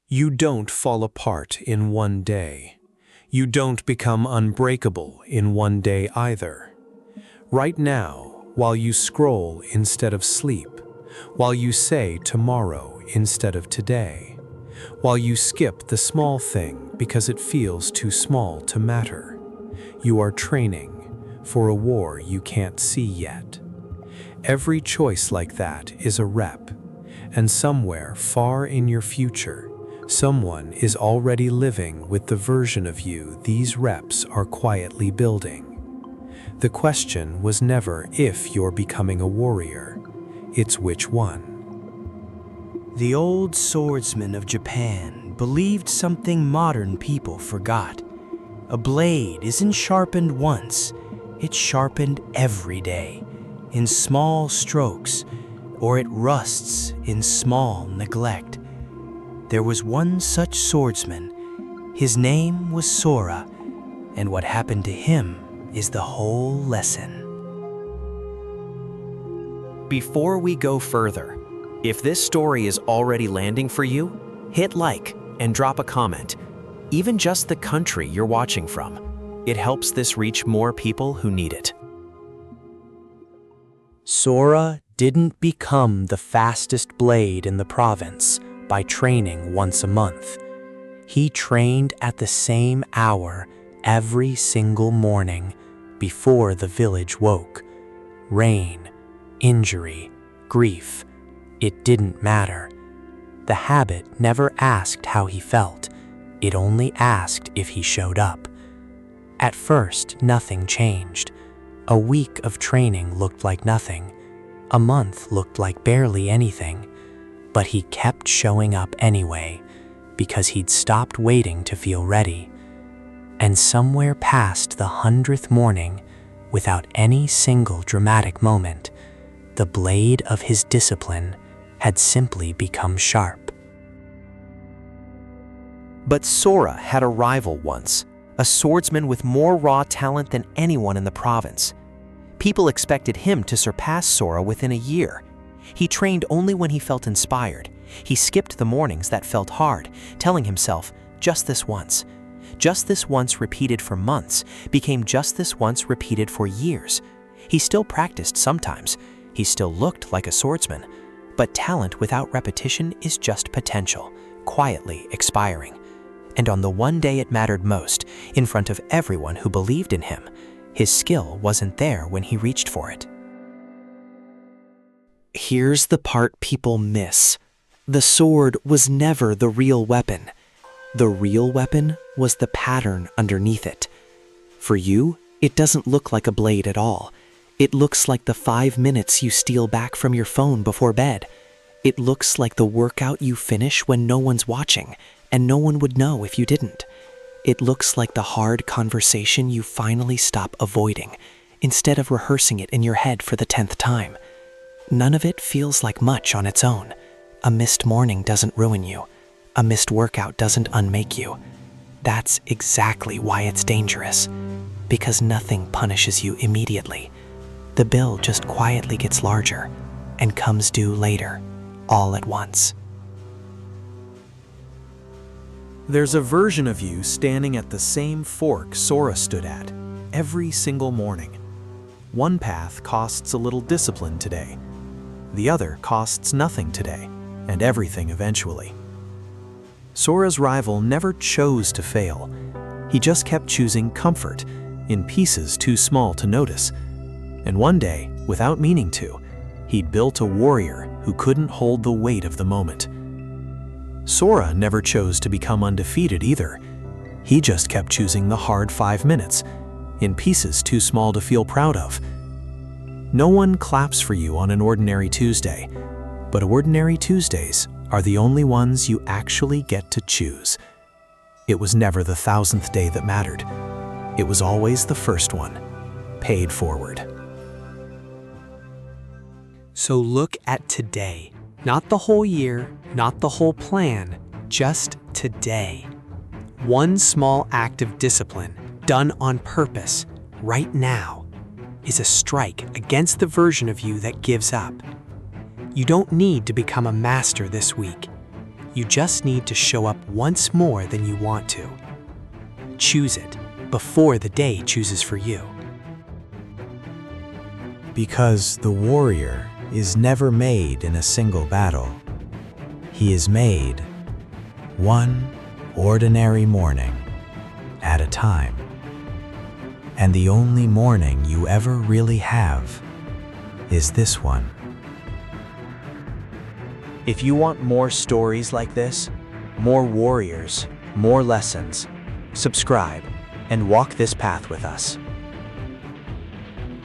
You don't fall apart in one day. You don't become unbreakable in one day either. Right now, while you scroll instead of sleep, while you say tomorrow instead of today, while you skip the small thing because it feels too small to matter, you are training for a war you can't see yet. Every choice like that is a rep, and somewhere far in your future, someone is already living with the version of you these reps are quietly building. The question was never if you're becoming a warrior, it's which one. The old swordsman of Japan believed something modern people forgot. A blade isn't sharpened once, it's sharpened every day, in small strokes, or it rusts in small neglect. There was one such swordsman. His name was Sora, and what happened to him is the whole lesson. Before we go further, if this story is already landing for you, hit like and drop a comment, even just the country you're watching from. It helps this reach more people who need it. Sora didn't become the fastest blade in the province by training once a month. He trained at the same hour every single morning before the village woke. Rain, injury, grief, it didn't matter. The habit never asked how he felt. It only asked if he showed up. At first, nothing changed. A week of training looked like nothing. A month looked like barely anything. But he kept showing up anyway, because he'd stopped waiting to feel ready. And somewhere past the 100th morning, without any single dramatic moment, the blade of his discipline had simply become sharp. But Sora had a rival once, a swordsman with more raw talent than anyone in the province. People expected him to surpass Sora within a year. He trained only when he felt inspired. He skipped the mornings that felt hard, telling himself, just this once. Just this once repeated for months became just this once repeated for years. He still practiced sometimes. He still looked like a swordsman. But talent without repetition is just potential, quietly expiring. And on the one day it mattered most, in front of everyone who believed in him, his skill wasn't there when he reached for it. Here's the part people miss. The sword was never the real weapon. The real weapon was the pattern underneath it. For you, it doesn't look like a blade at all. It looks like the 5 minutes you steal back from your phone before bed. It looks like the workout you finish when no one's watching, and no one would know if you didn't. It looks like the hard conversation you finally stop avoiding, instead of rehearsing it in your head for the 10th time. None of it feels like much on its own. A missed morning doesn't ruin you. A missed workout doesn't unmake you. That's exactly why it's dangerous, because nothing punishes you immediately. The bill just quietly gets larger and comes due later, all at once. There's a version of you standing at the same fork Sora stood at every single morning. One path costs a little discipline today. The other costs nothing today, and everything eventually. Sora's rival never chose to fail. He just kept choosing comfort in pieces too small to notice. And one day, without meaning to, he'd built a warrior who couldn't hold the weight of the moment. Sora never chose to become undefeated either. He just kept choosing the hard 5 minutes, in pieces too small to feel proud of. No one claps for you on an ordinary Tuesday, but ordinary Tuesdays are the only ones you actually get to choose. It was never the 1000th day that mattered. It was always the first one, paid forward. So look at today. Not the whole year, not the whole plan, just today. One small act of discipline, done on purpose, right now, is a strike against the version of you that gives up. You don't need to become a master this week. You just need to show up once more than you want to. Choose it before the day chooses for you. Because the warrior is never made in a single battle. He is made one ordinary morning at a time. And the only morning you ever really have is this one. If you want more stories like this, more warriors, more lessons, subscribe and walk this path with us.